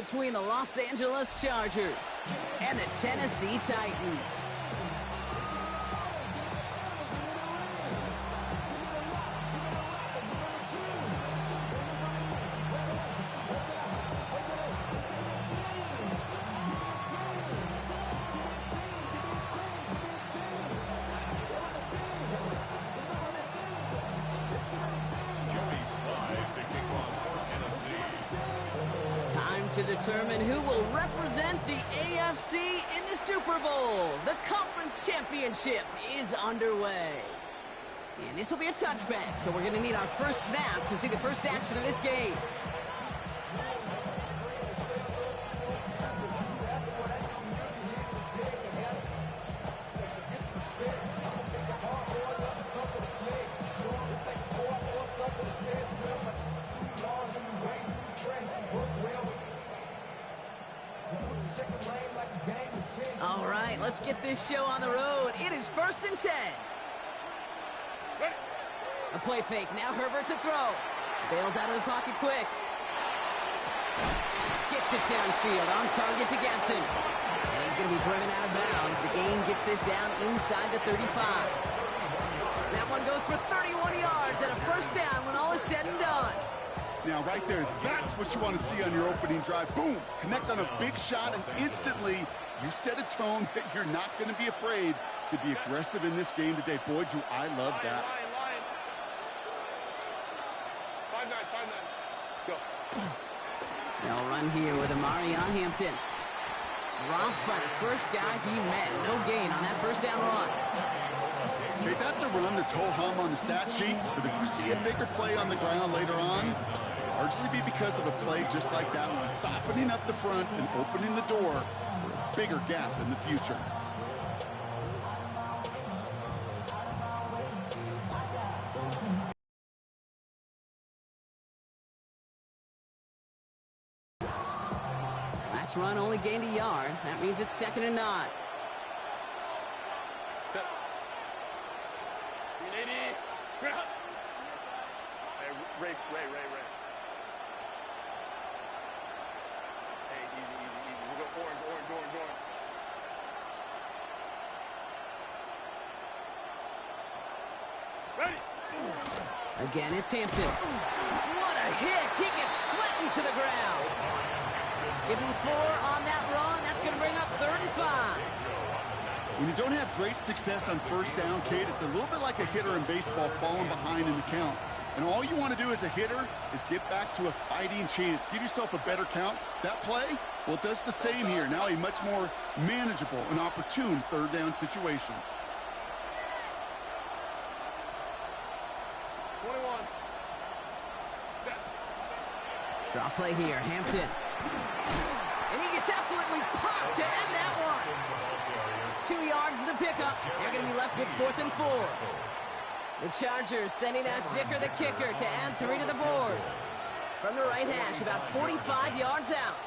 between the Los Angeles Chargers and the Tennessee Titans. To determine who will represent the AFC in the Super Bowl. The conference championship is underway. And this will be a touchback, so we're going to need our first snap to see the first action of this game. All right, let's get this show on the road. It is 1st and 10. A play fake. Now Herbert to throw. Bails out of the pocket quick. Gets it downfield. On target to Gatson. And he's going to be driven out of bounds. The gain gets this down inside the 35. That one goes for 31 yards and a first down when all is said and done. Now, right there, that's what you want to see on your opening drive. Boom! Connect on a big shot, and instantly you set a tone that you're not going to be afraid to be aggressive in this game today. Boy, do I love that. Lion. 5-9. Go. They'll run here with Amari on Hampton. Dropped by the first guy he met. No gain on that first down run. Okay, that's a run that's ho-hum on the stat sheet, but if you see a bigger play on the ground later on, largely be because of a play just like that one, softening up the front and opening the door for a bigger gap in the future. Last run only gained a yard. That means it's 2nd and 9. Ray. Hey, easy. We'll go orange. Ready. Again, it's Hampton. What a hit. He gets flattened to the ground. Give him 4 on that run. That's going to bring up 3rd and 5. When you don't have great success on first down, Kate, it's a little bit like a hitter in baseball falling behind in the count. And all you want to do as a hitter is get back to a fighting chance. Give yourself a better count. That play, well, it does the same here. Now a much more manageable and opportune 3rd down situation. 21. Set. Draw play here. Hampton. And he gets absolutely popped to end that one. 2 yards to the pickup. They're going to be left with 4th and 4. The Chargers sending out Dicker the kicker to add 3 to the board. From the right hash, about 45 yards out.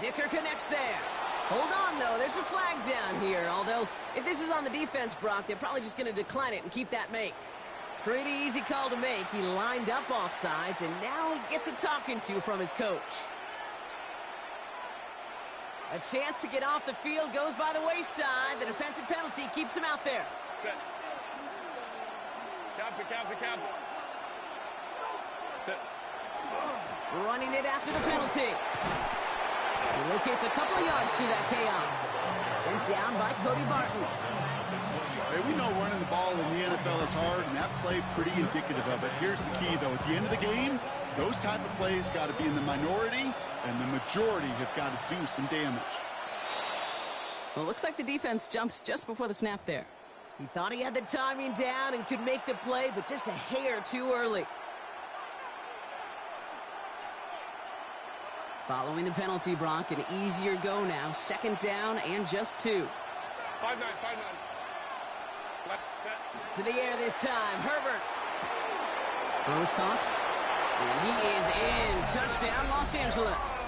Dicker connects there. Hold on, though. There's a flag down here. Although, if this is on the defense, Brock, they're probably just going to decline it and keep that make. Pretty easy call to make. He lined up offsides, and now he gets a talking to from his coach. A chance to get off the field goes by the wayside. The defensive penalty keeps him out there. Set. Count it. Set. Running it after the penalty. He locates a couple of yards through that chaos. Sent down by Cody Barton. Hey, we know running the ball in the NFL is hard, and that play pretty indicative of it. Here's the key, though. At the end of the game, those type of plays got to be in the minority, and the majority have got to do some damage. Well, it looks like the defense jumps just before the snap there. He thought he had the timing down and could make the play, but just a hair too early. Following the penalty, Brock, an easier go now. 2nd down and just 2. 5-9. Left, set. To the air this time. Herbert. Throws caught. And he is in. Touchdown, Los Angeles.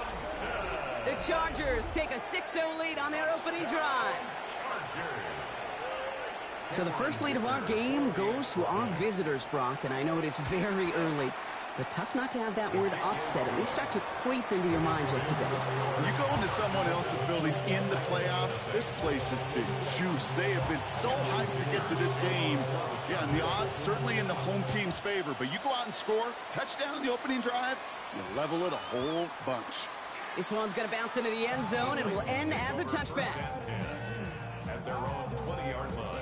The Chargers take a 6-0 lead on their opening drive. So the first lead of our game goes to our visitors, Brock, and I know it is very early. But tough not to have that word upset at least start to creep into your mind just a bit. When you go into someone else's building in the playoffs, this place has been juice. They have been so hyped to get to this game. Yeah, and the odds certainly in the home team's favor. But you go out and score, touchdown in the opening drive, you level it a whole bunch. This one's going to bounce into the end zone and will end as a touchback. At their own 20-yard line.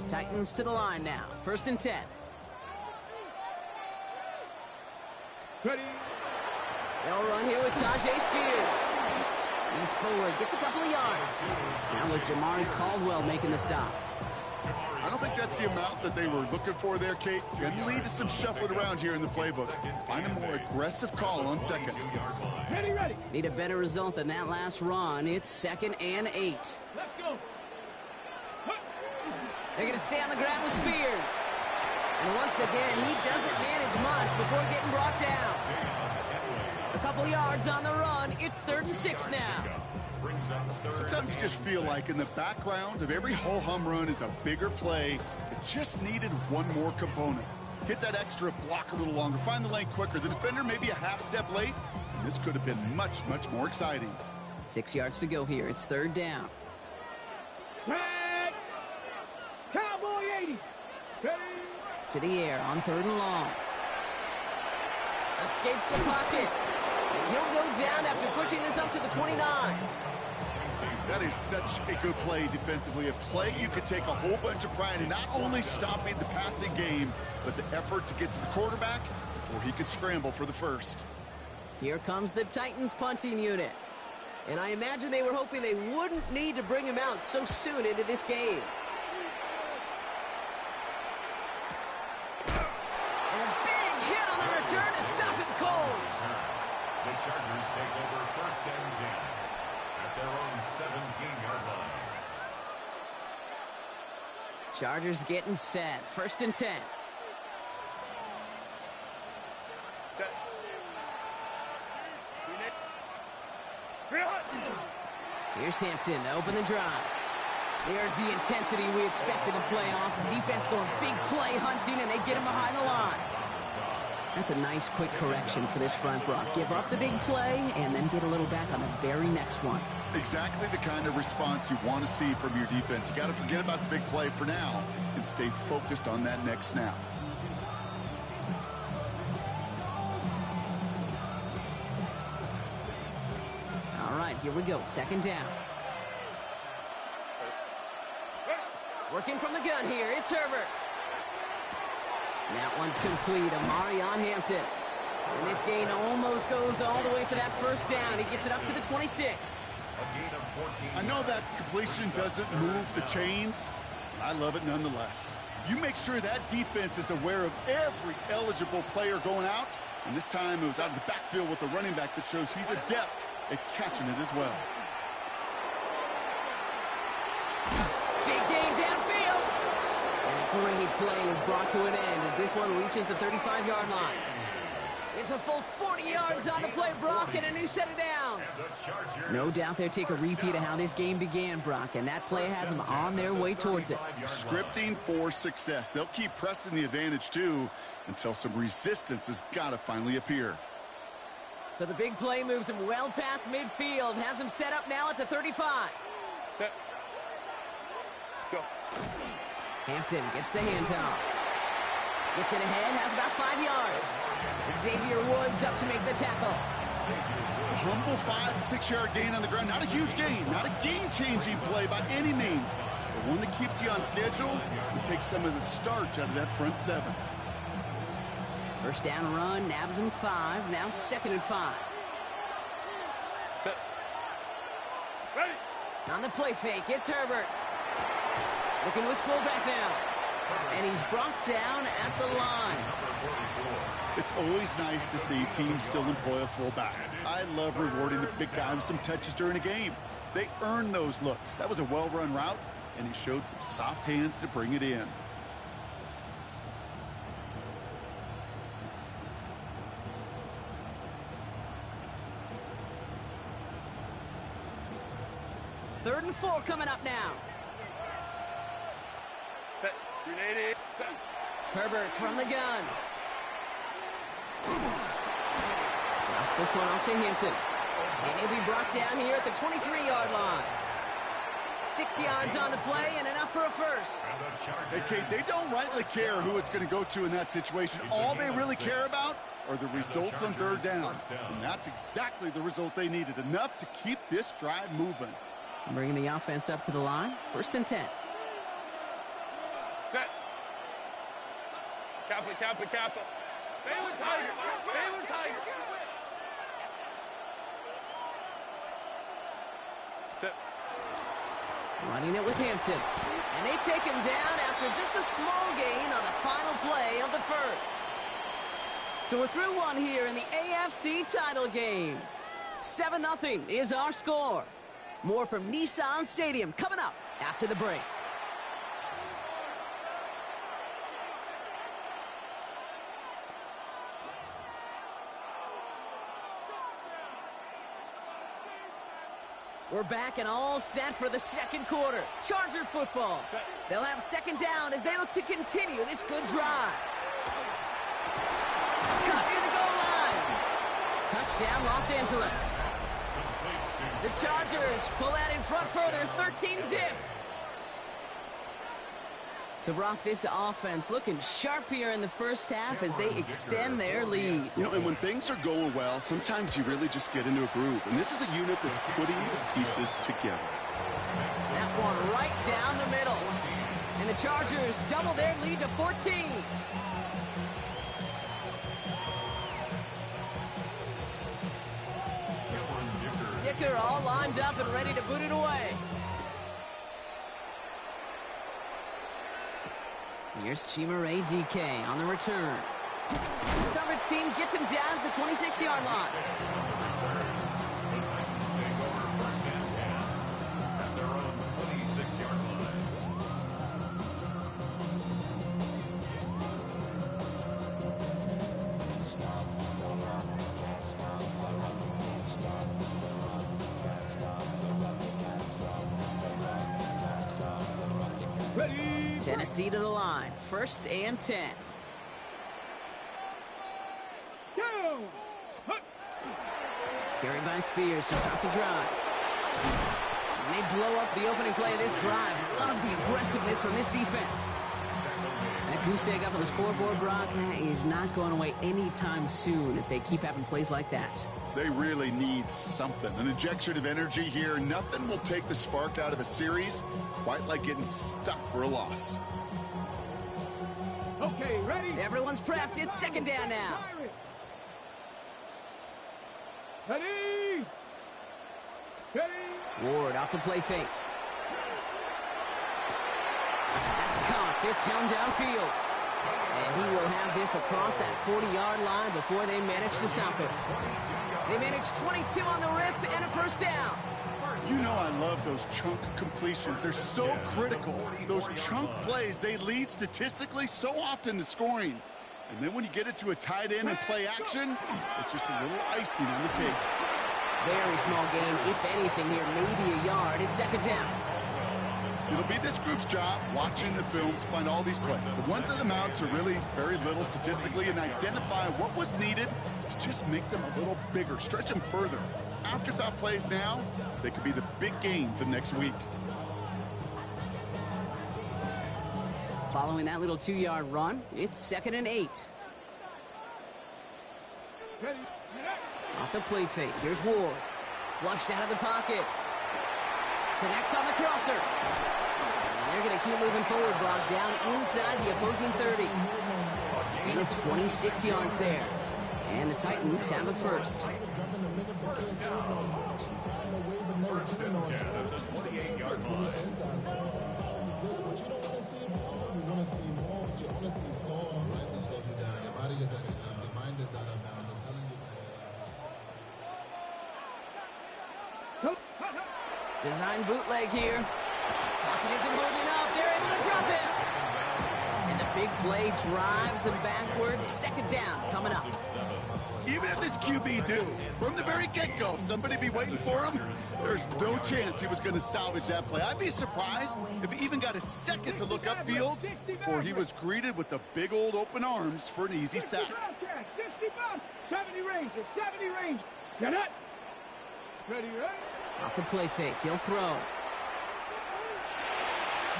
Titans to the line now. 1st and 10. Ready. They'll run here with Tajay Spears. He's forward, gets a couple of yards. That was Jamari Caldwell making the stop. I don't think that's the amount that they were looking for there, Kate. Going to lead to some shuffling around here in the playbook. Find a more aggressive call on second. Ready. Need a better result than that last run. It's 2nd and 8. Let's go. They're going to stay on the ground with Spears. And once again, he doesn't manage much before getting brought down. A couple yards on the run. It's 3rd and 6 now. Sometimes you just feel like in the background of every ho-hum run is a bigger play that just needed one more component. Hit that extra block a little longer. Find the lane quicker. The defender maybe a half step late. And this could have been much, much more exciting. 6 yards to go here. It's 3rd down. Red. Cowboy 80. Ready. To the air on 3rd and long. Escapes the pocket. And he'll go down after pushing this up to the 29. That is such a good play defensively. A play you could take a whole bunch of pride in, not only stopping the passing game, but the effort to get to the quarterback before he could scramble for the first. Here comes the Titans punting unit. And I imagine they were hoping they wouldn't need to bring him out so soon into this game. And a big hit on the return to stop it cold. The Chargers take over 1st and 10 at their own 17-yard line. Chargers getting set. 1st and 10. Set. Here's Hampton to open the drive. There's the intensity we expected in playoffs. The defense going big play hunting, and they get him behind the line. That's a nice quick correction for this front, Brock. Give up the big play and then get a little back on the very next one. Exactly the kind of response you want to see from your defense. You got to forget about the big play for now and stay focused on that next snap. All right, here we go. 2nd down. Working from the gun here. It's Herbert. That one's complete. Amari on Hampton. And this gain almost goes all the way for that 1st down. He gets it up to the 26. I know that completion doesn't move the chains. I love it nonetheless. You make sure that defense is aware of every eligible player going out. And this time it was out of the backfield with the running back that shows he's adept at catching it as well. Big gain downfield. And a great play is brought to an end as this one reaches the 35-yard line. It's a full 40 yards on the play, Brock, and a new set of downs. No doubt they'll take a repeat of how this game began, Brock, and that play has them on their way towards it. Scripting for success. They'll keep pressing the advantage, too, until some resistance has got to finally appear. So the big play moves him well past midfield, has him set up now at the 35. Set. Let's go. Hampton gets the handoff. Gets it ahead, has about 5 yards. Xavier Woods up to make the tackle. A humble 5 to 6 yard gain on the ground. Not a huge gain, not a game-changing play by any means, but one that keeps you on schedule and takes some of the starch out of that front 7. 1st down run, nabs him 5, now 2nd and 5. Set. Ready. On the play fake, it's Herbert. Looking to his fullback now. And he's brought down at the line. It's always nice to see teams still employ a fullback. I love rewarding the big guy with some touches during a game. They earn those looks. That was a well-run route, and he showed some soft hands to bring it in. 3rd and 4 coming up now. Set. Grenade. Set. Herbert from the gun. Drops this one off to Hampton. And he'll be brought down here at the 23-yard line. 6 yards on the play and enough for a first. Hey, Kate, they don't rightly care who it's going to go to in that situation. All they really care about are the results on 3rd down. And that's exactly the result they needed. Enough to keep this drive moving. Bringing the offense up to the line. 1st and 10. Set. Kappa, Kappa, Kappa. Baylor Tiger. Baylor Tiger. Set. Running it with Hampton. And they take him down after just a small gain on the final play of the first. So we're through one here in the AFC title game. 7-0 is our score. More from Nissan Stadium coming up after the break. We're back and all set for the 2nd quarter. Charger football. They'll have 2nd down as they look to continue this good drive. Cut near the goal line. Touchdown, Los Angeles. The Chargers pull that in front further, 13-zip. So, Brock, this offense looking sharp here in the first half as they extend their lead. You know, and when things are going well, sometimes you really just get into a groove. And this is a unit that's putting the pieces together. That one right down the middle. And the Chargers double their lead to 14. Dicker all lined up and ready to boot it away. Here's Chimere DK on the return. Coverage team gets him down at the 26-yard line. Tennessee to the line. 1st and 10. Carried by Spears to start the drive. And they blow up the opening play of this drive. Love the aggressiveness from this defense. That goose egg up on the scoreboard, Brock, is not going away anytime soon if they keep having plays like that. They really need something. An injection of energy here. Nothing will take the spark out of a series quite like getting stuck for a loss. Okay, ready? Everyone's prepped. It's 2nd down now. Ready? Ready? Ward off the play fake. That's caught. It's held downfield. And he will have this across that 40-yard line before they manage to stop it. They manage 22 on the rip and a 1st down. You know I love those chunk completions. They're so critical. Those chunk plays, they lead statistically so often to scoring. And then when you get it to a tight end and play action, it's just a little icing on the cake. Very small gain, if anything here, maybe a yard. It's 2nd down. It'll be this group's job watching the film to find all these plays. The ones that amount to really very little statistically and identify what was needed to just make them a little bigger, stretch them further. Afterthought plays now, they could be the big gains of next week. Following that little 2-yard run, it's 2nd and 8. Off the play fake, here's Ward. Flushed out of the pocket. Connects on the crosser. And they're going to keep moving forward, Brock, down inside the opposing 30. Gain of 26 yards there. And the Titans have a 1st. 1st and 10 at the 28-yard line. Design bootleg here. Pocket isn't holding up. They're able to drop it. And the big play drives them backwards. 2nd down coming up. Even if this QB knew from the very get-go, somebody be waiting for him. There's no chance he was going to salvage that play. I'd be surprised if he even got a second to look upfield before he was greeted with the big old open arms for an easy sack. 65, 70 range, 70 range. Set it. Ready, right? Off the play fake, he'll throw.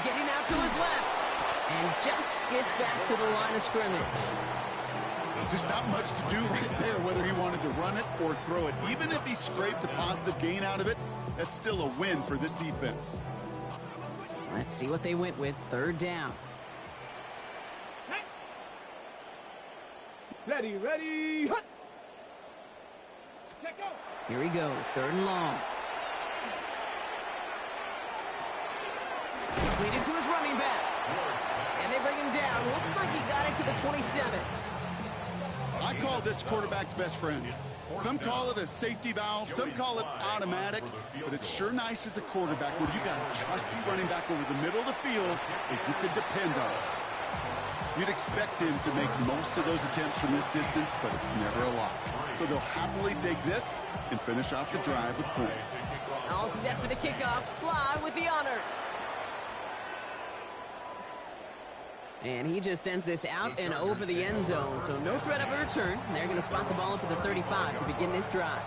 Getting out to his left. And just gets back to the line of scrimmage. Just not much to do right there, whether he wanted to run it or throw it. Even if he scraped a positive gain out of it, that's still a win for this defense. Let's see what they went with. Third down. Ready, ready, hut. Check out. Here he goes, third and long. Completed to his running back. And they bring him down. Looks like he got it to the 27. I call this quarterback's best friend. Some call it a safety valve, some call it automatic, but it's sure nice as a quarterback when you got a trusty running back over the middle of the field that you can depend on. You'd expect him to make most of those attempts from this distance, but it's never a lot. So they'll happily take this and finish off the drive with points. All set for the kickoff. Sly with the honors. And he just sends this out and over the end zone, so no threat of a return. They're going to spot the ball up at the 35 to begin this drive.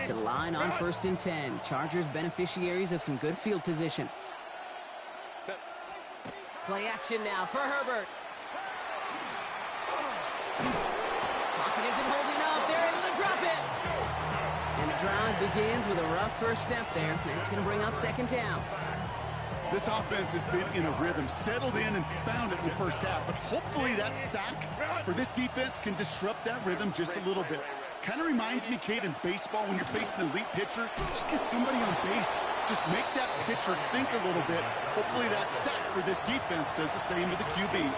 To the line on 1st and 10. Chargers beneficiaries of some good field position. Play action now for Herbert. Pocket isn't holding up. They're able to drop it. And the drive begins with a rough first step there. That's going to bring up second down. This offense has been in a rhythm, settled in and found it in the first half, but hopefully that sack for this defense can disrupt that rhythm just a little bit. Kind of reminds me, Kate, in baseball when you're facing an elite pitcher, just get somebody on base. Just make that pitcher think a little bit. Hopefully that sack for this defense does the same to the QB.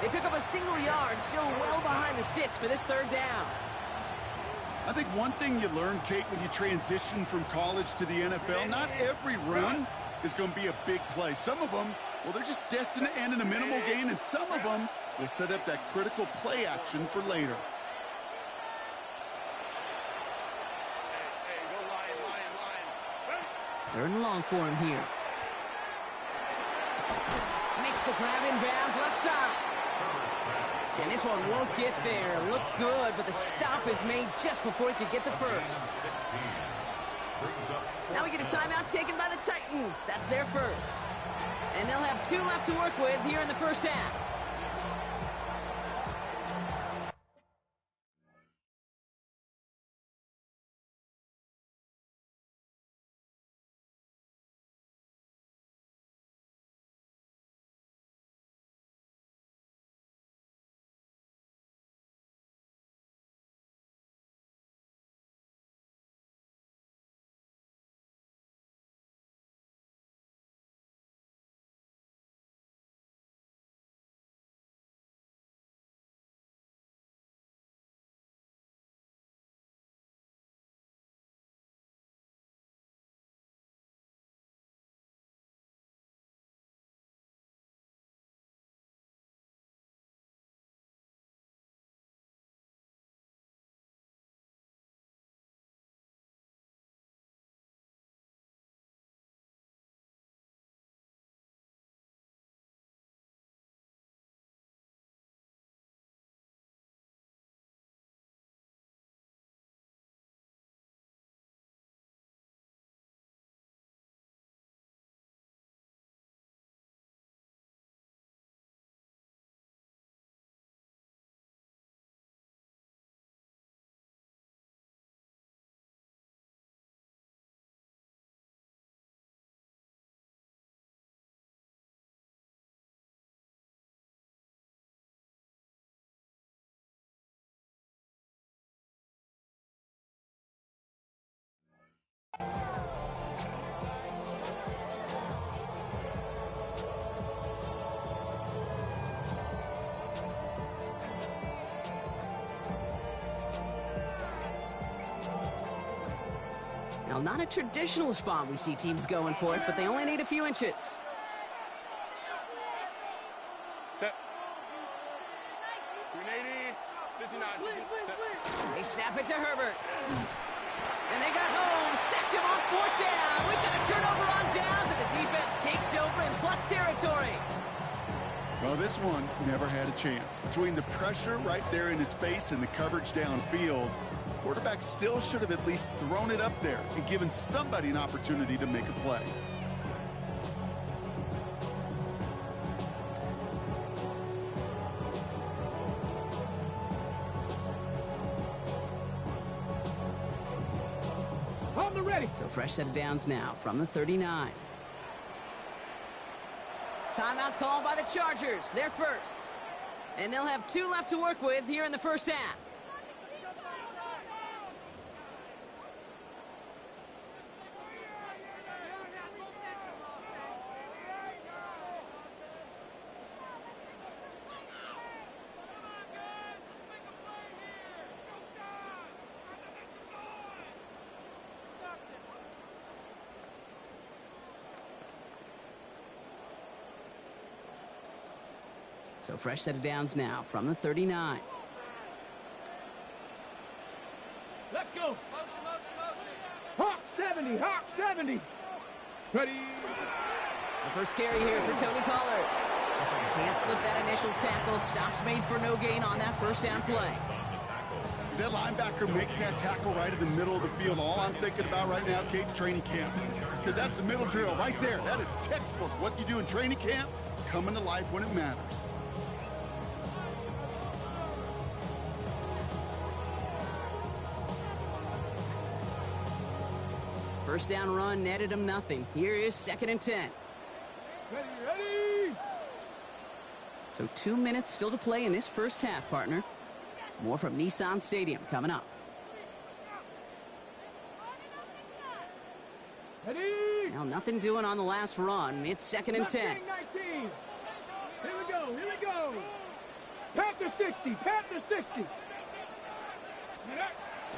They pick up a single yard, still well behind the sticks for this third down. I think one thing you learn, Kate, when you transition from college to the NFL, not every run is going to be a big play. Some of them, well, they're just destined to end in a minimal gain, and some of them will set up that critical play action for later. Third and long for him here. Makes the grab in bounds left side. And this one won't get there. Looked good, but the stop is made just before he could get the first. Now we get a timeout taken by the Titans. That's their first. And they'll have 2 left to work with here in the first half. Now, not a traditional spot we see teams going for it, but they only need a few inches. Set. 380, 59. They snap it to Herbert. And they got home, sacked him on 4th down. We've got a turnover on downs, and the defense takes over in plus territory. Well, this one never had a chance. Between the pressure right there in his face and the coverage downfield, quarterback still should have at least thrown it up there and given somebody an opportunity to make a play. So fresh set of downs now from the 39. Timeout called by the Chargers. They're first. And they'll have 2 left to work with here in the first half. So fresh set of downs now from the 39. Let's go. Motion. Hawk 70, Hawk 70. Ready. The first carry here for Tony Pollard. Can't slip that initial tackle. Stops made for no gain on that first down play. As that linebacker makes that tackle right in the middle of the field, all I'm thinking about right now, Kate, training camp. Because that's the middle drill right there. That is textbook. What you do in training camp, coming to life when it matters. First down run netted him nothing. Here is 2nd and 10. Ready. So 2 minutes still to play in this first half, partner. More from Nissan Stadium coming up. Ready. Well, nothing doing on the last run. It's 2nd and 10. 19. Here we go. Panther 60.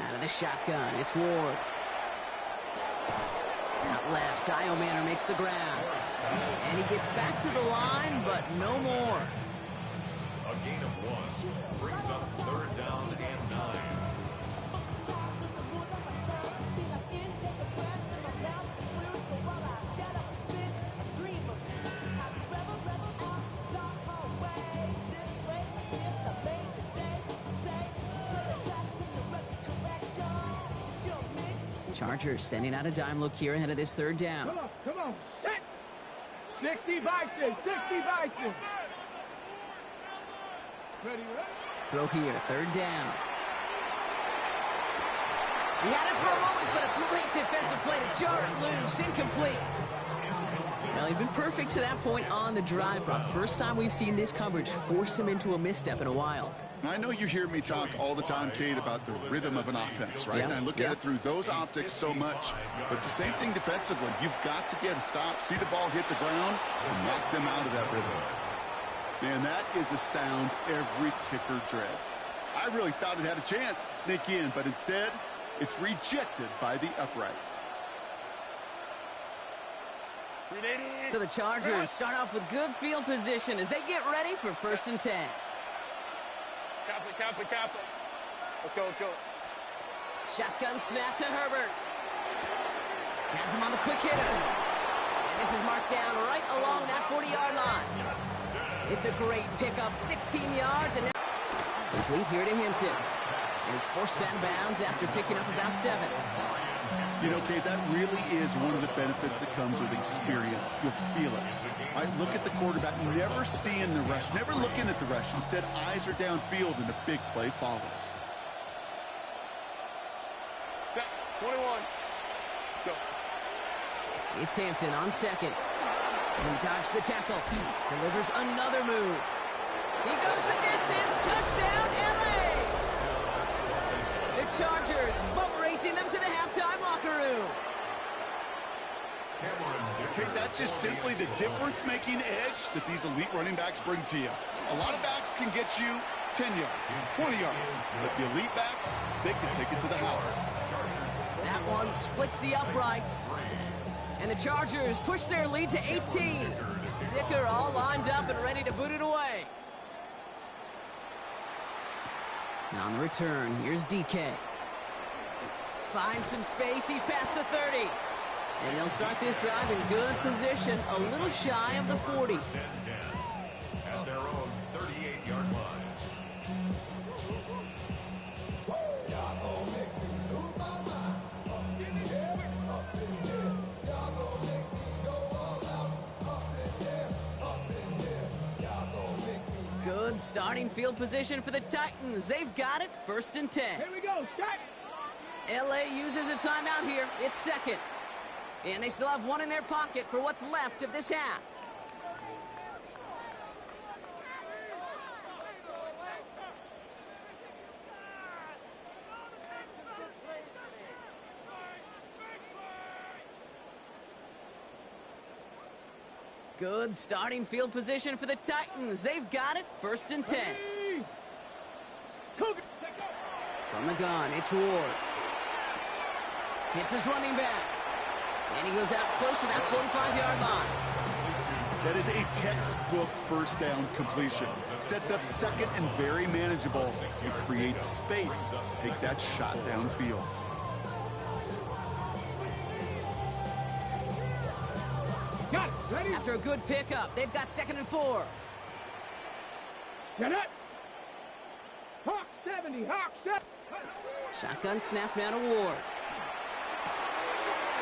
Out of the shotgun, it's Ward. Out left, Iomanner makes the ground. And he gets back to the line, but no more. A gain of 1 brings up 3rd down and 9. Chargers sending out a dime look here ahead of this 3rd down. Come on. Set. 60 Bison. Ready. Throw here, 3rd down. He had it for a moment, but a great defensive play to jar it loose. Incomplete. Well, he'd been perfect to that point on the drive, Brock. First time we've seen this coverage force him into a misstep in a while. I know you hear me talk all the time, Kate, about the rhythm of an offense, right? And I look at it through those optics so much. But it's the same thing defensively. You've got to get a stop, see the ball hit the ground to knock them out of that rhythm. Man, that is a sound every kicker dreads. I really thought it had a chance to sneak in, but instead, it's rejected by the upright. So the Chargers start off with good field position as they get ready for 1st and 10. Cap it. Let's go. Shotgun snap to Herbert. Has him on the quick hitter. And this is marked down right along that 40-yard line. It's a great pickup, 16 yards, and now complete here to Hampton. And he's forced out of bounds after picking up about 7. You know, Kate, that really is one of the benefits that comes with experience. You'll feel it. Right? Look at the quarterback, never seeing the rush, never looking at the rush. Instead, eyes are downfield, and the big play follows. Set. 21. Let's go. It's Hampton on 2nd. He dodged the tackle. Delivers another move. He goes the distance. Touchdown, LA! The Chargers boat racing them to the halftime locker room. Okay, that's just simply the difference-making edge that these elite running backs bring to you. A lot of backs can get you 10 yards, 20 yards, but the elite backs, they can take it to the house. That one splits the uprights. And the Chargers push their lead to 18. Dicker all lined up and ready to boot it away. Now on the return, here's DK. Finds some space, he's past the 30. And they'll start this drive in good position, a little shy of the 40. At their own 38-yard line. Good starting field position for the Titans. They've got it, 1st and 10. Here we go, start. LA uses a timeout here. It's 2nd. And they still have one in their pocket for what's left of this half. Good starting field position for the Titans. They've got it, 1st and 10. From the gun, it's Ward. Hits his running back. And he goes out close to that 45-yard line. That is a textbook first down completion. Sets up 2nd and very manageable. It creates space to take that shot downfield. Got it. Ready? After a good pickup, they've got 2nd and 4. Set up. Hawk 70. Hawk 70. Shotgun snap now to Ward.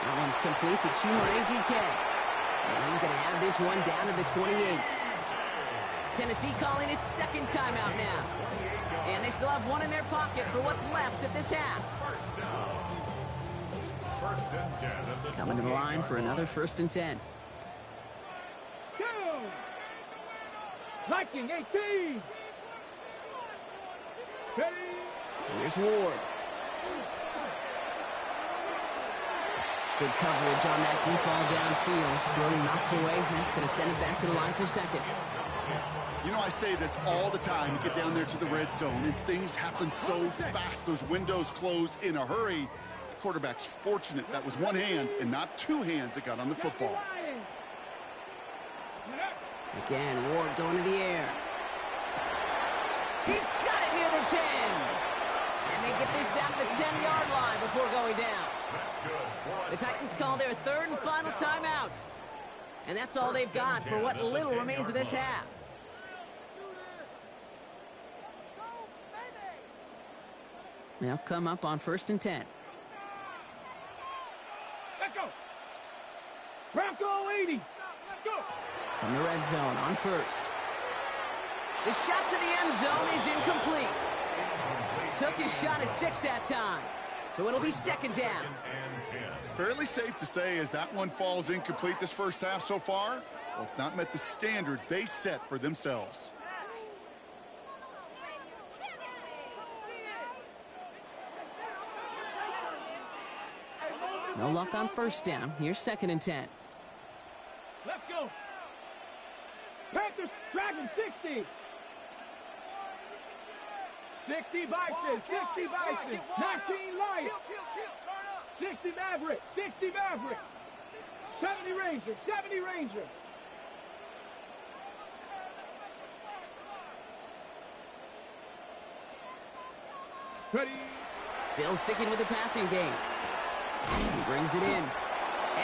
That one's complete to Chimere DK. And he's going to have this one down to the 28. Tennessee calling its 2nd timeout now. And they still have one in their pocket for what's left of this half. First down. 1st and 10 at the Coming to the line for another 1st and 10. Go. Viking 18. Steady. Here's Ward. Good coverage on that deep ball downfield. Slowly knocked away. That's going to send it back to the line for 2nd. You know, I say this all the time. You get down there to the red zone, and things happen so fast. Those windows close in a hurry. The quarterback's fortunate that was one hand and not two hands that got on the football. Again, Ward going to the air. He's got it near the 10. And they get this down to the 10-yard line before going down. That's good. The Titans call their 3rd and final timeout. And that's all they've got for what little remains of this half. They'll come up on 1st and 10. Let's go. Bronco 80. Let's go. From the red zone on 1st. The shot to the end zone is incomplete. Took his shot at 6 that time. So it'll be 2nd down. Fairly safe to say as that one falls incomplete this first half so far, well, it's not met the standard they set for themselves. No luck on 1st down. Here's 2nd and 10. Let's go. Panthers driving 60. 60 Bison, 60 Bison, 19 Lions, 60 Maverick, 60 Maverick, 70 Ranger, 70 Ranger. Ready. Still sticking with the passing game. He brings it in.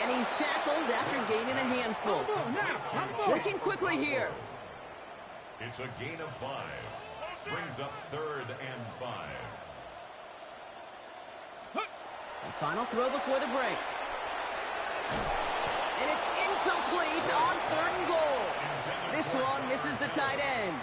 And he's tackled after gaining a handful. Working quickly here. It's a gain of 5. Brings up 3rd and 5. The final throw before the break. And it's incomplete on 3rd and goal. This one misses the tight end.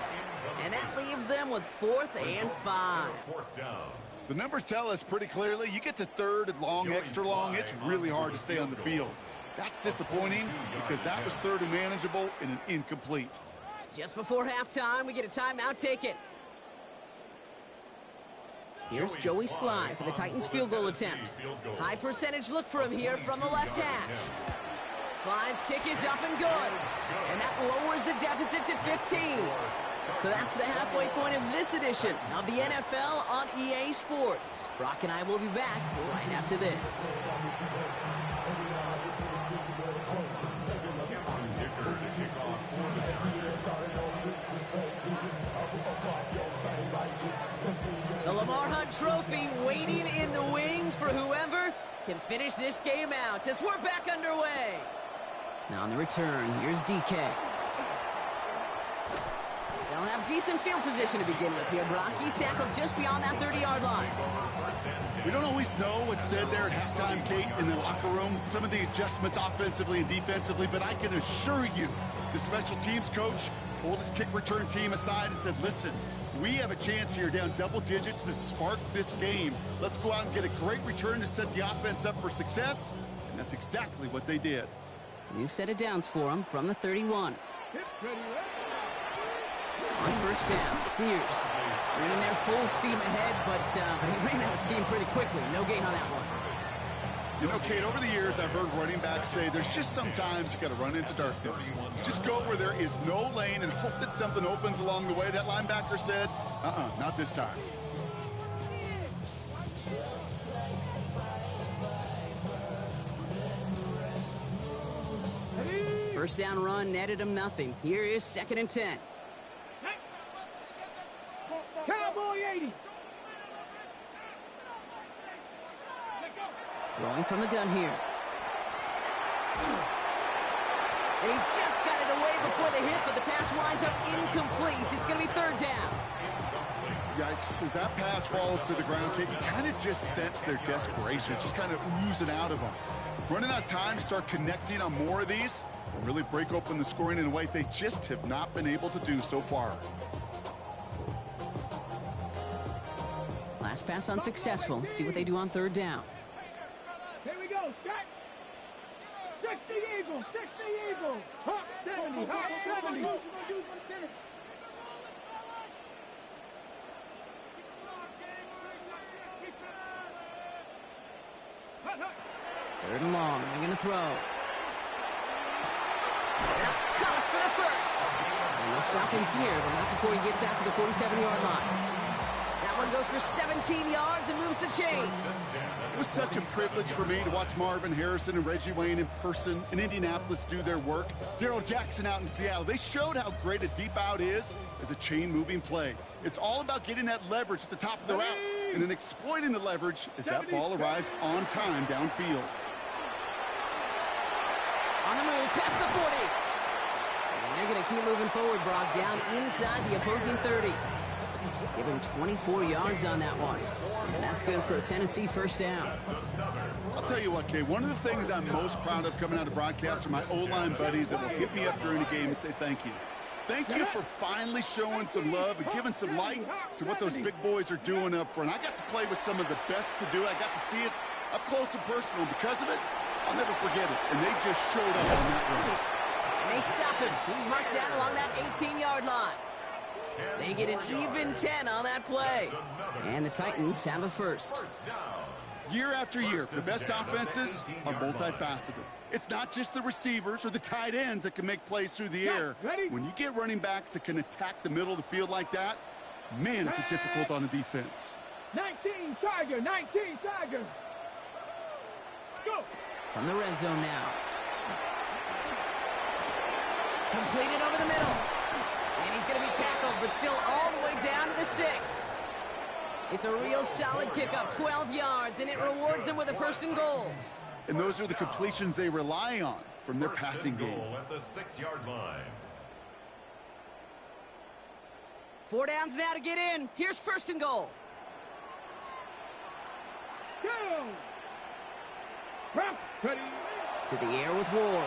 And that leaves them with 4th and 5. 4th down. The numbers tell us pretty clearly, you get to 3rd and long, extra long, it's really hard to stay on the field. That's disappointing because that was 3rd and manageable and an incomplete. Just before halftime, we get a timeout taken. Here's Joey Sly for the Titans field goal attempt. High percentage look for him here from the left hash. Sly's kick is up and good. And that lowers the deficit to 15. So that's the halfway point of this edition of the NFL on EA Sports. Brock and I will be back right after this. The trophy waiting in the wings for whoever can finish this game out as we're back underway. Now on the return, here's DK. They'll have decent field position to begin with here, Brock. He's tackled just beyond that 30-yard line. We don't always know what's said there at halftime, Kate, in the locker room. Some of the adjustments offensively and defensively, but I can assure you the special teams coach pulled his kick return team aside and said, listen, we have a chance here down double digits to spark this game. Let's go out and get a great return to set the offense up for success. And that's exactly what they did. New set of downs for him from the 31. On first down, Spears running there full steam ahead, but he ran out of steam pretty quickly. No gain on that one. You know, Kate, over the years, I've heard running backs say there's just sometimes you got to run into darkness. Just go where there is no lane and hope that something opens along the way. That linebacker said, not this time. First down run netted him nothing. Here is 2nd and 10. Cowboy 80. Throwing from the gun here. And he just got it away before the hit, but the pass winds up incomplete. It's going to be 3rd down. Yikes. As that pass falls to the ground, Kate, you kind of just sense their desperation. It's just kind of oozing out of them. Running out of time to start connecting on more of these and really break open the scoring in a way they just have not been able to do so far. Last pass unsuccessful. Let's see what they do on 3rd down. Here we go, set. 60 Eagles, 60 Eagles. Hawk 70, Hawk 70. Third and long. They're going to throw. That's caught for the first. And they'll stop him here, but not before he gets out to the 47-yard line. That one goes for 17 yards and moves the chains. It was such a privilege for me to watch Marvin Harrison and Reggie Wayne in person in Indianapolis do their work. Darrell Jackson out in Seattle. They showed how great a deep out is as a chain-moving play. It's all about getting that leverage at the top of the route and then exploiting the leverage as that ball arrives on time downfield. On the move, past the 40. And they're going to keep moving forward, Brock, down inside the opposing 30. Give him 24 yards on that one. And that's good for a Tennessee first down. I'll tell you what, Kay, one of the things I'm most proud of coming out of broadcast are my O-line buddies that will hit me up during the game and say thank you. Thank you for finally showing some love and giving some light to what those big boys are doing up front. I got to play with some of the best to do it. I got to see it up close and personal. Because of it, I'll never forget it. And they just showed up on that run. And they stop him. He's marked down along that 18-yard line. They get an even 10 on that play. And the Titans have a first. Year after year, the best offenses are multifaceted. It's not just the receivers or the tight ends that can make plays through the air. When you get running backs that can attack the middle of the field like that, man, is it difficult on the defense. 19 Tiger, 19 Tiger. Let's go. From the red zone now. Completed over the middle. And he's going to be tackled, but still all the way down to the 6. It's a real solid pickup, 12 yards, and it rewards them with a 1st and goal. And those are the completions they rely on from their passing game. At the 6-yard line. 4 downs now to get in. Here's 1st and goal. Go. Cross, ready. To the air with Ward.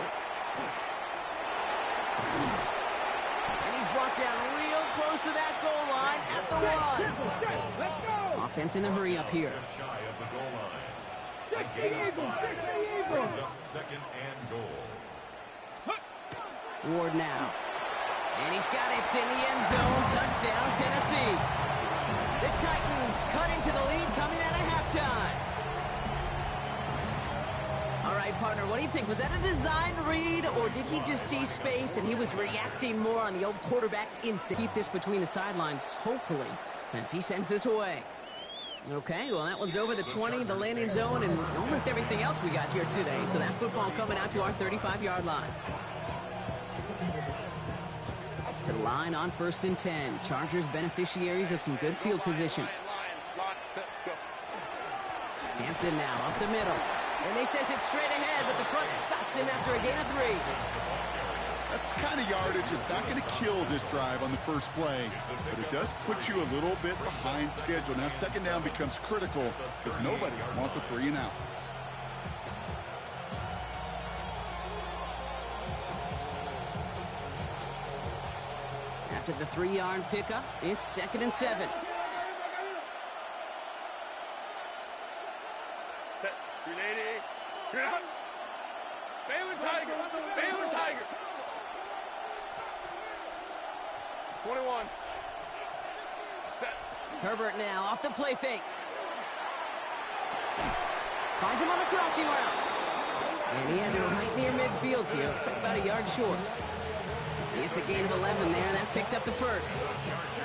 And he's brought down real close to that goal line at the 1. Let's go. Offense in the hurry up here. Just shy of the goal line. 60 Eagles, 60 Eagles. Brings up 2nd and goal. Ward now. And he's got it in the end zone. Touchdown, Tennessee. The Titans cut into the lead coming out of halftime. All right, partner, what do you think? Was that a design read, or did he just see space and he was reacting more on the old quarterback instinct? Keep this between the sidelines, hopefully, as he sends this away. Okay, well, that one's over the 20, the landing zone, and almost everything else we got here today. So that football coming out to our 35-yard line. To the line on 1st and 10. Chargers beneficiaries of some good field position. Hampton now up the middle. And they sent it straight ahead, but the front stops him after a gain of 3. That's kind of yardage. It's not going to kill this drive on the first play, but it does put you a little bit behind schedule. Now second down becomes critical because nobody wants a 3-and-out. After the 3-yard pickup, it's 2nd and 7. Baylor Tiger! Baylor Tiger! 21. Set. Herbert now off the play fake. Finds him on the crossing route. And he has it right near midfield here. It's like about a yard short. It's a gain of 11 there, and that picks up the first.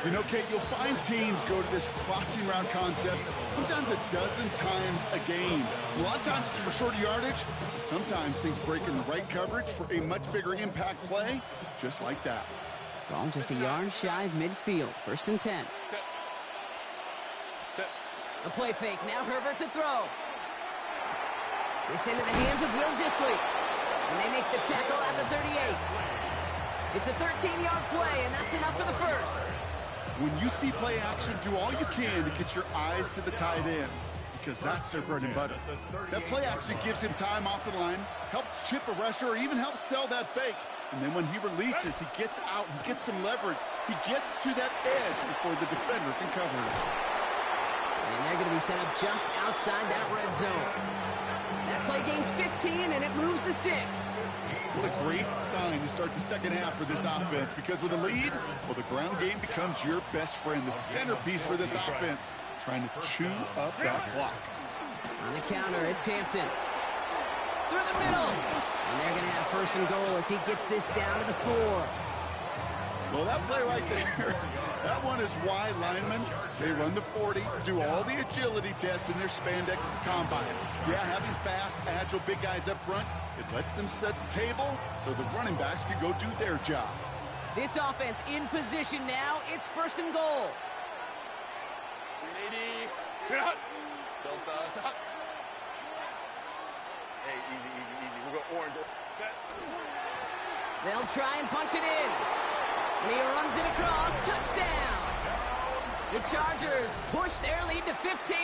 You know, Kate, you'll find teams go to this crossing route concept sometimes a dozen times a game. A lot of times it's for shorter yardage, but sometimes things break in the right coverage for a much bigger impact play, just like that. Ball just a yard shy of midfield. 1st and 10. A play fake. Now Herbert to throw. They send it in the hands of Will Dissly. And they make the tackle at the 38. It's a 13-yard play, and that's enough for the first. When you see play action, do all you can to get your eyes to the tight end, because that's their bread and butter. That play action gives him time off the line, helps chip a rusher, or even helps sell that fake. And then when he releases, he gets out, he gets some leverage. He gets to that edge before the defender can cover it. And they're going to be set up just outside that red zone. That play gains 15, and it moves the sticks. What a great sign to start the second half for this offense, because with a lead, well, the ground game becomes your best friend, the centerpiece for this offense, trying to chew up that clock. On the counter, it's Hampton. Through the middle. And they're going to have 1st and goal as he gets this down to the 4. Well, that play right there, that one is why linemen, they run the 40, do all the agility tests in their spandex combine. Yeah, having fast, agile, big guys up front, it lets them set the table so the running backs can go do their job. This offense in position now. It's 1st and goal. 380. Hey, easy. We'll go orange. Set. They'll try and punch it in. And he runs it across. Touchdown. The Chargers push their lead to 15.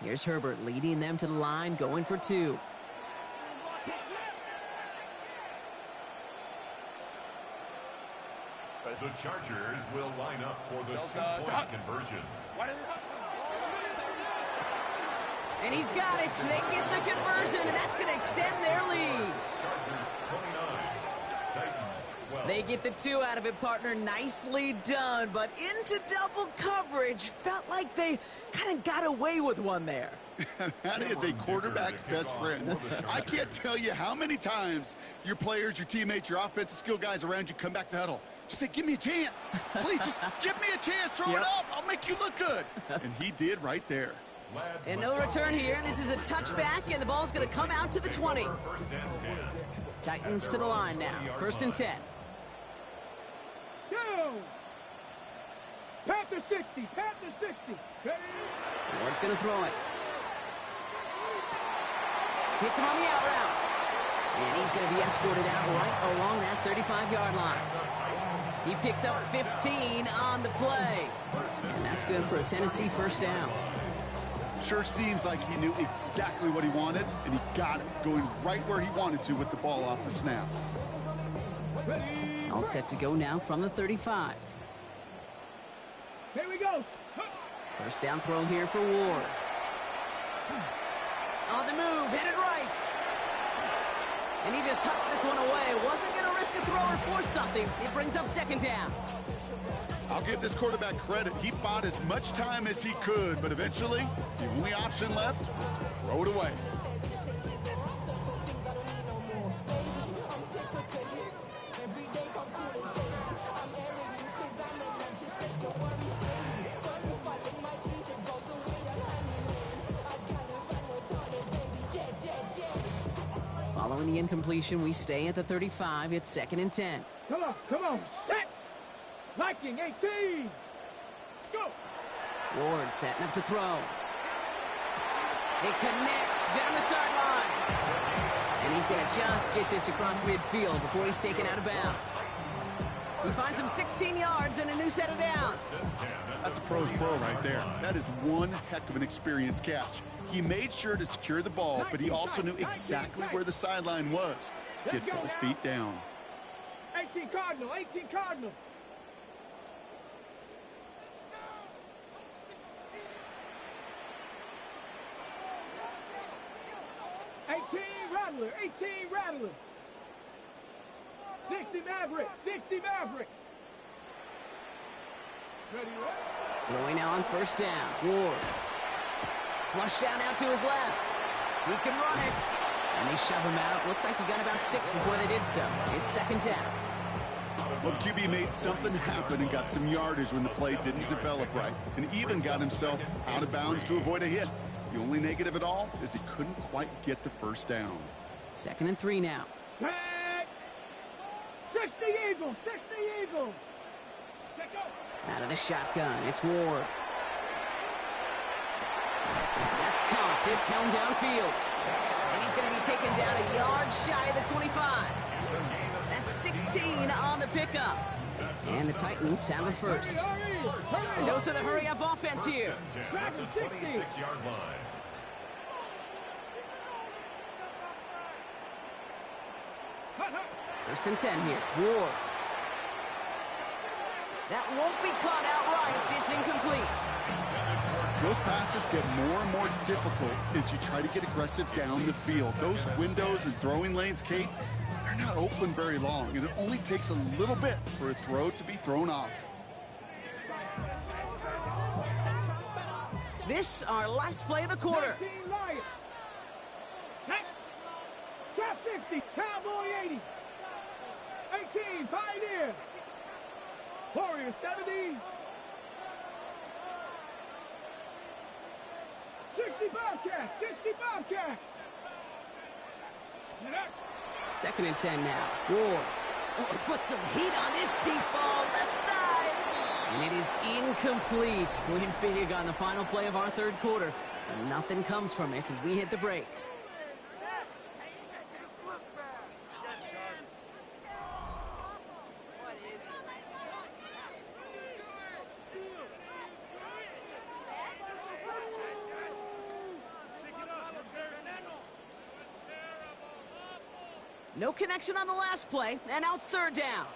Here's Herbert leading them to the line, going for 2. The Chargers will line up for the 2-point conversion. And he's got it. They get the conversion, and that's going to extend their lead. Chargers 29, Titans 12. They get the 2 out of it, partner. Nicely done, but into double coverage. Felt like they kind of got away with one there. That is a quarterback's best friend. I can't tell you how many times your players, your teammates, your offensive skill guys around you come back to huddle. Just say, give me a chance. Please, just give me a chance. Throw it up. I'll make you look good. And he did right there. And no return here. This is a touchback, and the ball's going to come out to the 20. Titans to the line now. 1st and 10. Go! Panther 60. Panther 60. Ready? Ward's going to throw it. Hits him on the out route. And he's going to be escorted out right along that 35-yard line. He picks up 15 on the play. And that's good for a Tennessee 1st down. Sure seems like he knew exactly what he wanted, and he got it, going right where he wanted to with the ball off the snap. All set to go now from the 35. Here we go. 1st down throw here for Ward. On the move, headed right. And he just hucks this one away. Wasn't going to risk a throw or force something. It brings up 2nd down. I'll give this quarterback credit. He bought as much time as he could, but eventually, the only option left was to throw it away. Following the incompletion, we stay at the 35. It's 2nd and 10. Come on, set. Viking 18. Let's go. Ward setting up to throw. It connects down the sideline. And he's going to just get this across midfield before he's taken out of bounds. He finds him 16 yards and a new set of downs. That's a pro's pro right there. That is one heck of an experienced catch. He made sure to secure the ball, but he also knew exactly where the sideline was to get both feet down. 18 Cardinal, 18 Cardinal. Rattler, 18 Rattler. 60 Maverick, 60 Maverick. Ready, right? Throwing now on 1st down. Ward. Flush down out to his left. He can run it. And they shove him out. Looks like he got about 6 before they did so. It's 2nd down. Well, the QB made something happen and got some yardage when the play didn't develop right, and even got himself out of bounds to avoid a hit. The only negative at all is he couldn't quite get the 1st down. 2nd and 3 now. Set. 60 Eagles, 60 Eagles. Out of the shotgun, it's Ward. That's caught. It's held downfield. And he's going to be taken down a yard shy of the 25. That's 16 on the pickup. And the Titans have a 1st. A dose of the hurry-up offense here. 26-yard line. First and 10 here. Ward. That won't be caught outright. It's incomplete. Those passes get more and more difficult as you try to get aggressive down the field. Those windows and throwing lanes, Kate, they're not open very long, and it only takes a little bit for a throw to be thrown off. This our last play of the quarter. 19 Lions. Cap 50, Cowboy 80. 18 Pioneer. Warrior 70. 60 Bobcat, 60 Bobcat. 2nd and 10 now. Ward. Put some heat on this deep ball left side. And it is incomplete. Went big on the final play of our 3rd quarter. And nothing comes from it as we hit the break. No connection on the last play, and now it's 3rd down.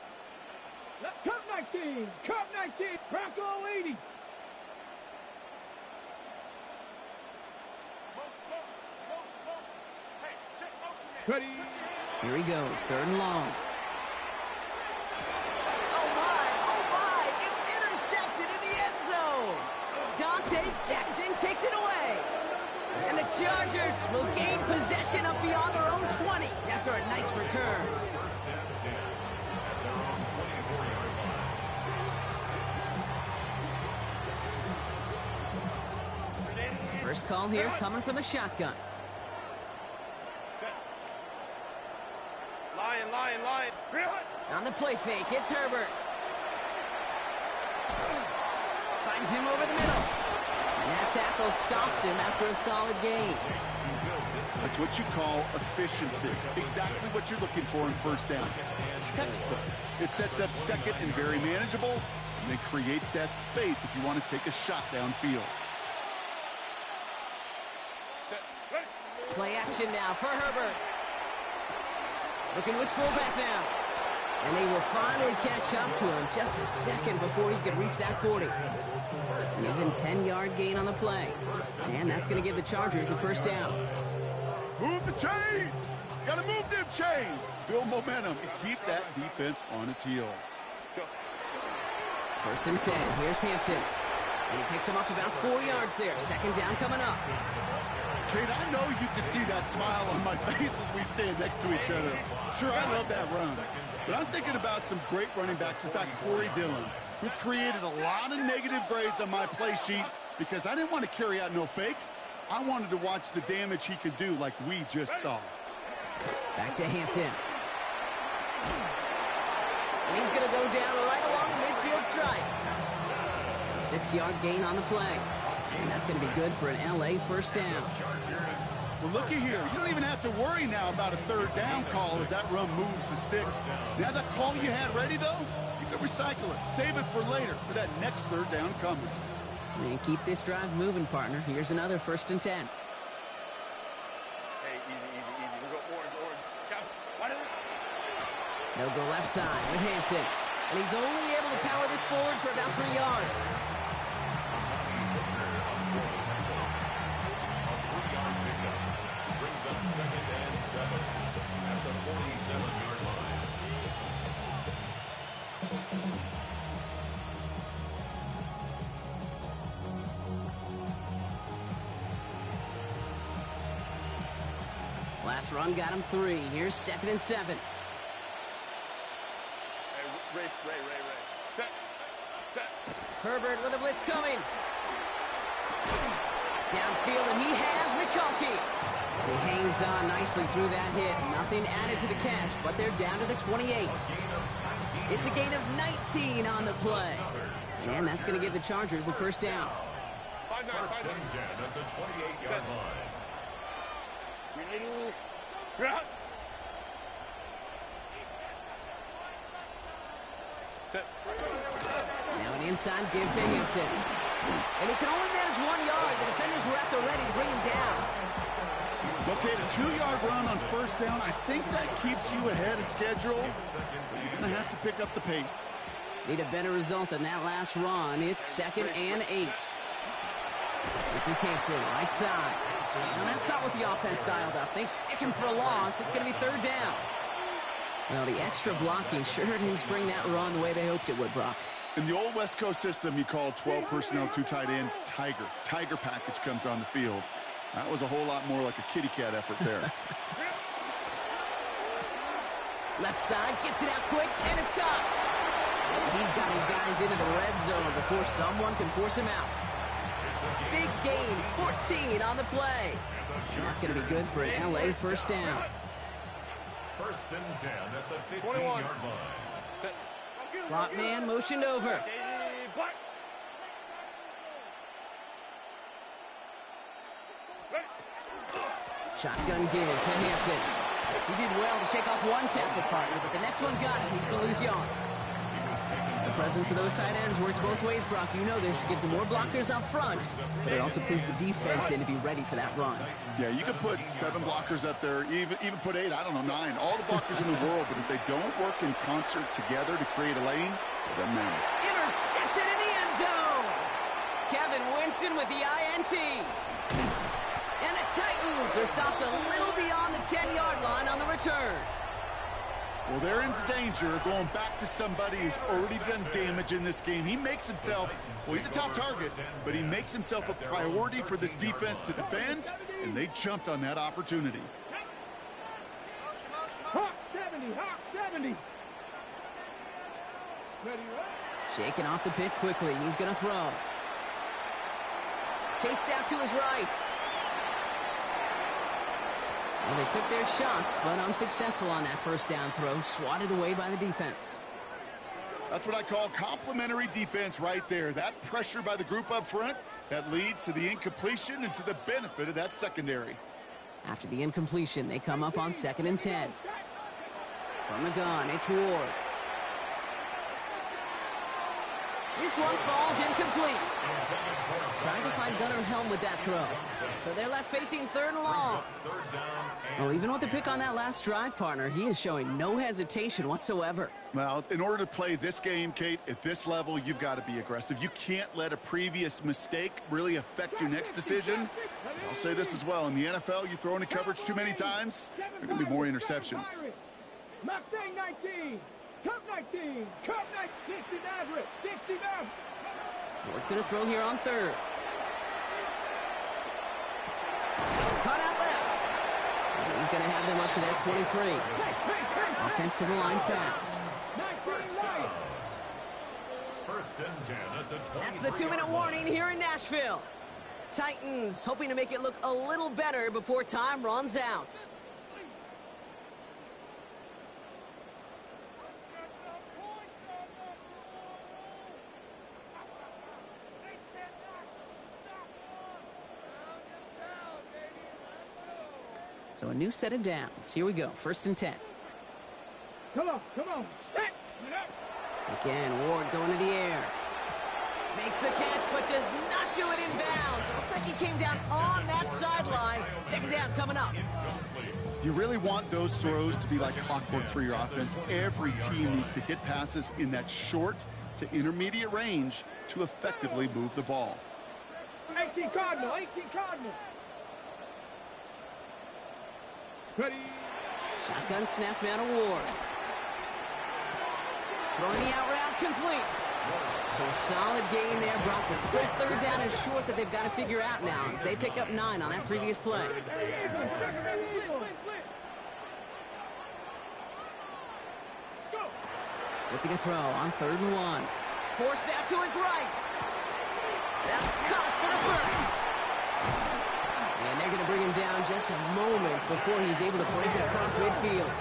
Cup 19, Cup 19, Bronco 80. Ready. Here he goes, 3rd and long. Oh my, it's intercepted in the end zone. Dante Jackson takes it away. And the Chargers will gain possession up beyond their own 20 after a nice return. First call here coming from the shotgun. Lion. On the play fake, it's Herbert. Finds him over the middle. And that tackle stops him after a solid gain. That's what you call efficiency. Exactly what you're looking for in 1st down. Textbook. It sets up 2nd and very manageable, and it creates that space if you want to take a shot downfield. Play action now for Herbert. Looking to his fullback now. And they will finally catch up to him just a second before he could reach that 40. An even 10-yard gain on the play. And that's going to give the Chargers the 1st down. Move the chains! Got to move them chains! Build momentum and keep that defense on its heels. 1st and 10. Here's Hampton. And he picks him up about 4 yards there. 2nd down coming up. Kate, I know you can see that smile on my face as we stand next to each other. Sure, I love that run. But I'm thinking about some great running backs. In fact, Corey Dillon, who created a lot of negative grades on my play sheet because I didn't want to carry out no fake. I wanted to watch the damage he could do like we just saw. Back to Hampton. And he's going to go down right along the midfield stripe. A 6-yard gain on the play. And that's going to be good for an LA first down. Well, looky here. You don't even have to worry now about a third down call as that run moves the sticks. Now that call you had ready, though, you can recycle it. Save it for later for that next third down coming. And keep this drive moving, partner. Here's another 1st and 10. Hey, easy. We go orange. No go left side with Hampton. And he's only able to power this forward for about 3 yards. Brings up 2nd and 7 at the 47-yard line. Last run got him 3. Here's 2nd and 7. Hey, Ray. Set. Herbert with a blitz coming. Downfield, and he has McConkey. He hangs on nicely through that hit. Nothing added to the catch, but they're down to the 28. It's a gain of 19 on the play. And that's going to give the Chargers the first down. 1st and 10 at the 28-yard line. Now an inside give to Hampton. And he can only manage 1 yard. The defenders were at the ready to bring him down. Okay, the 2-yard run on first down, I think that keeps you ahead of schedule. You're going to have to pick up the pace. Need a better result than that last run. It's 2nd and 8. This is Hampton, right side. Now that's not what the offense dialed up. They stick him for a loss. It's going to be 3rd down. Well, the extra blocking sure didn't spring that run the way they hoped it would, Brock. In the old West Coast system, you called 12 personnel, 2 tight ends, Tiger. Tiger package comes on the field. That was a whole lot more like a kitty cat effort there. Left side, gets it out quick, and it's caught. He's got his guys into the red zone before someone can force him out. Big gain, 14 on the play. And that's going to be good for an LA first down. 1st and 10 at the 15-yard line. Slot man motioned over. Shotgun give to Hampton. He did well to shake off one tackle partner, but the next one got him. He's going to lose yards. The presence of those tight ends works both ways, Brock. You know this. Gives them more blockers up front, but it also puts the defense in to be ready for that run. Yeah, you could put 7 blockers up there, even put 8, I don't know, 9. All the blockers in the world, but if they don't work in concert together to create a lane, it doesn't matter. Intercepted in the end zone. Kevin Winston with the INT. And the Titans are stopped a little beyond the 10-yard line on the return. Well, they're in danger going back to somebody who's already done damage in this game. He makes himself, well, he's a top target, but he makes himself a priority for this defense to defend, and they jumped on that opportunity. Hawk 70. Ready, Shaking off the pick quickly. He's going to throw. Chased out to his right. Well, they took their shots, but unsuccessful on that first down throw. Swatted away by the defense. That's what I call complimentary defense right there. That pressure by the group up front, that leads to the incompletion and to the benefit of that secondary. After the incompletion, they come up on 2nd and 10. From the gun, it's Ward. This one falls incomplete. Trying to find Gunnar Helm with that throw. So they're left facing 3rd and long. Well, even with the pick on that last drive, partner, he is showing no hesitation whatsoever. Well, in order to play this game, Kate, at this level, you've got to be aggressive. You can't let a previous mistake really affect your next decision. I'll say this as well. In the NFL, you throw into coverage too many times, there are going to be more interceptions. Mustang 19. Cup 19. Cup 19. 60 Nazareth. 60 Nazareth. Ward's going to throw here on 3rd. Cut out left. And he's going to have them up to their 23. Offensive line fast. 1st and 10 at the 20. That's the 2-minute warning here in Nashville. Titans hoping to make it look a little better before time runs out. So a new set of downs. Here we go. 1st and 10. Come on, set. Again, Ward going to the air. Makes the catch, but does not do it in bounds. It looks like he came down on that sideline. 2nd down coming up. You really want those throws to be like clockwork for your offense. Every team needs to hit passes in that short to intermediate range to effectively move the ball. 18 Cardinal. Ready. Shotgun snap out of Ward. Throwing the out route complete. So a solid gain there, Brock, but still 3rd down and short that they've got to figure out now as they pick up 9 on that previous play. Looking to throw on 3rd and 1. Forced out to his right. That's caught for the 1st. And they're going to bring him down just a moment before he's able to break it across midfield.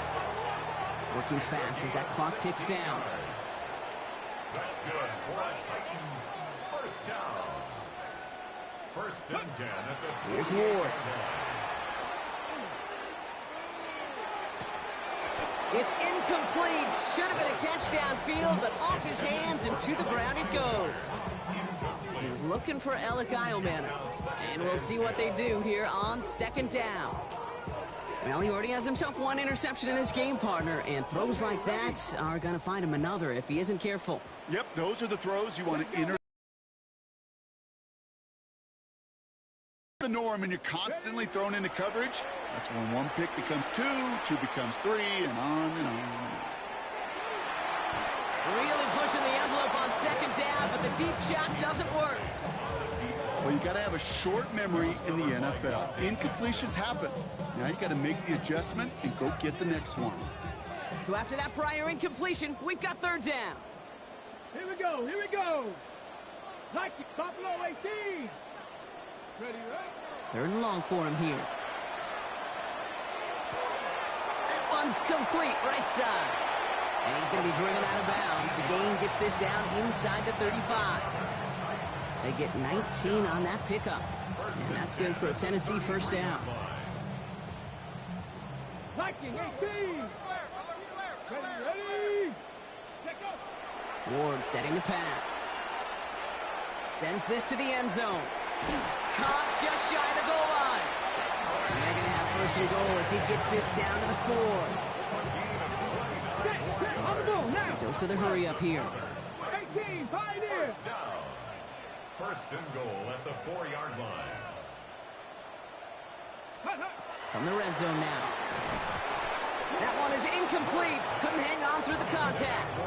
Working fast as that clock ticks down. That's good for a Titans 1st down. 1st and 10 at the Here's Ward. It's incomplete. Should have been a catch downfield, but off his hands and to the ground it goes. He was looking for Alec Iomana, and we'll see what they do here on 2nd down. Well, he already has himself 1 interception in this game, partner, and throws like that are going to find him another if he isn't careful. Yep, those are the throws you want to enter the norm, and you're constantly thrown into coverage. That's when 1 pick becomes 2, 2 becomes 3, and on and on. Really pushing the envelope on 2nd down, but the deep shot doesn't work. Well, you got to have a short memory in the NFL. Incompletions happen. Now you got to make the adjustment and go get the next one. So after that prior incompletion, we've got 3rd down. Here we go. Like it, Buffalo 18. Ready, right? 3rd and long for him here. That one's complete, right side. And he's going to be driven out of bounds. The gain gets this down inside the 35. They get 19 on that pickup. And that's good for a Tennessee 1st down. Liking 18. Ready. Check up. Ward setting the pass. Sends this to the end zone. Caught just shy of the goal line. And they're going to have 1st and goal as he gets this down to the 4. On the ball now. Dose of the hurry up here. 18, Pioneer. 1st down. 1st and goal at the 4-yard line. From the red zone now. That one is incomplete. Couldn't hang on through the contact.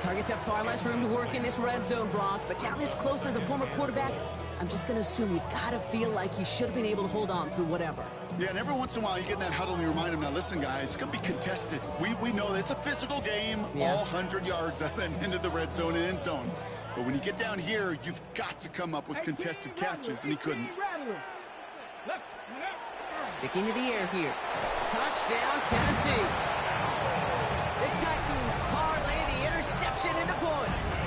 Targets have far less room to work in this red zone, Brock, but down this close as a former quarterback, I'm just going to assume you got to feel like he should have been able to hold on through whatever. Yeah, and every once in a while you get in that huddle and you remind him, now listen, guys, it's going to be contested. We know it's a physical game, all 100 yards up and into the red zone and end zone. But when you get down here, you've got to come up with contested catches, and he couldn't. Sticking to the air here. Touchdown, Tennessee. The Titans parlay the interception into points.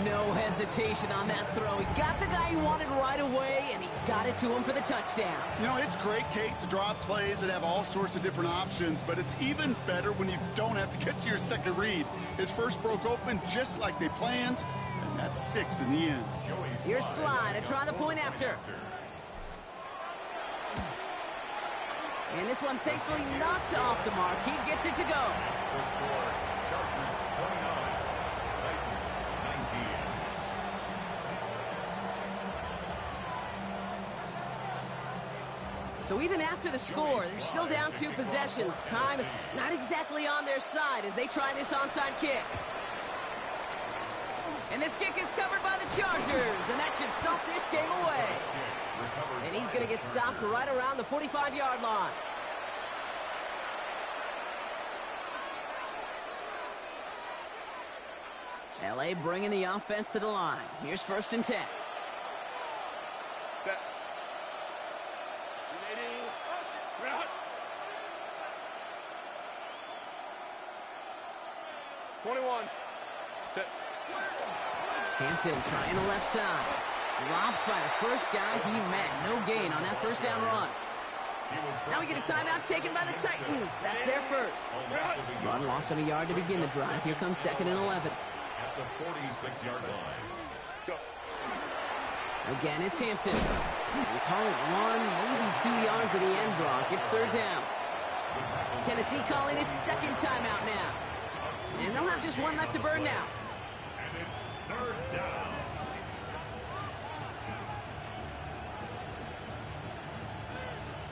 No hesitation on that throw. He got the guy he wanted right away, and he got it to him for the touchdown. You know, it's great, Kate, to draw plays and have all sorts of different options, but it's even better when you don't have to get to your second read. His first broke open just like they planned, and that's 6 in the end. Here's Slide to try the point after. And this one, thankfully, not off the mark. He gets it to go. Chargers 29, Titans 19. So even after the score, they're still down 2 possessions. Time not exactly on their side as they try this onside kick. And this kick is covered by the Chargers, and that should salt this game away. And he's going to get stopped right around the 45-yard line. L.A. bringing the offense to the line. Here's 1st and 10. Set. 21. Set. Hampton trying the left side. Dropped by the first guy he met. No gain on that first down run. Now we get a timeout taken by the Titans. That's their first. Run lost him a yard to begin the drive. Here comes 2nd and 11. At the 46-yard line. Again, it's Hampton. We call it 1, maybe 2 yards at the end, Brock. It's 3rd down. Tennessee calling its 2nd timeout now. And they'll have just 1 left to burn now. And it's 3rd down.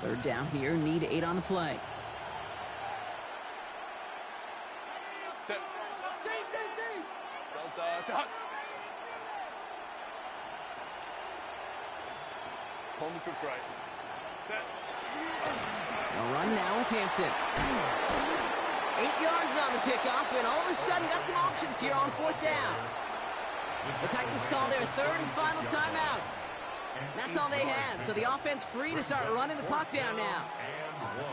Third down here, need 8 on the play. Home the troops right. They'll run now with Hampton. 8 yards on the pickup, and all of a sudden got some options here on 4th down. The Titans call their 3rd and final timeout. That's all they had, so the offense free to start running the clock down now. And 1.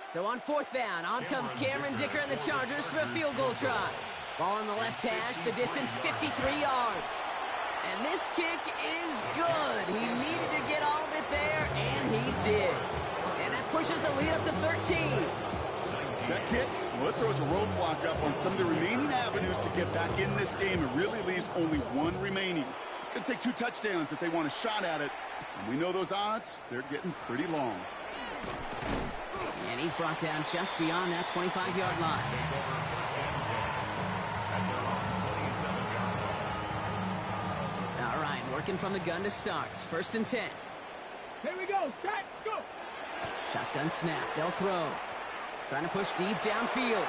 So on 4th down, on comes Cameron Dicker and the Chargers for a field goal try. Ball on the left hash, the distance 53 yards. And this kick is good. He needed to get all of it there, and he did. And that pushes the lead up to 13. That kick, well, it throws a roadblock up on some of the remaining avenues to get back in this game. It really leaves only 1 remaining. It's going to take 2 touchdowns if they want a shot at it. And we know those odds, they're getting pretty long. And he's brought down just beyond that 25-yard line. All right, working from the gun to start. 1st and 10. Here we go. Start, go. Shotgun snap. They'll throw. Trying to push deep downfield.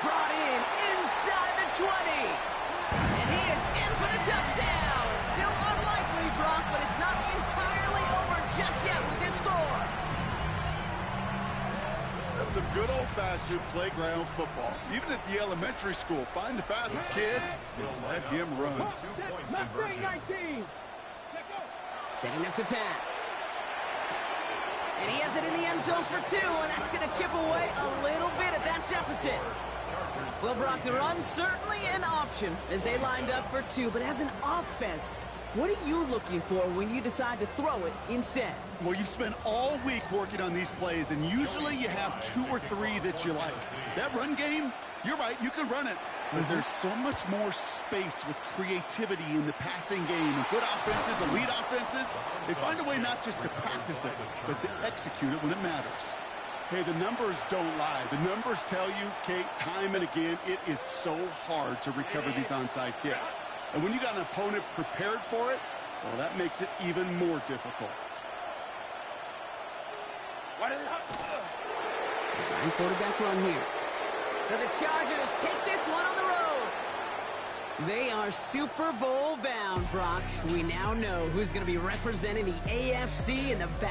Brought in inside the 20. And he is in for the touchdown. Still unlikely, Brock, but it's not entirely over just yet with this score. That's some good old-fashioned playground football. Even at the elementary school, find the fastest kid and let him run. Mustang 19. Setting up to pass. And he has it in the end zone for 2, and that's going to chip away a little bit at that deficit. Well, Brock, the run certainly an option as they lined up for 2, but as an offense, what are you looking for when you decide to throw it instead? Well, you've spent all week working on these plays, and usually you have 2 or 3 that you like. That run game, you're right, you can run it. But there's so much more space with creativity in the passing game. And good offenses, elite offenses, they find a way not just to practice it, but to execute it when it matters. Hey, the numbers don't lie. The numbers tell you, Kate, time and again, it is so hard to recover these onside kicks. And when you got an opponent prepared for it, well, that makes it even more difficult. Design quarterback run here. So the Chargers take this one on the road. They are Super Bowl bound, Brock. We now know who's going to be representing the AFC in the battle.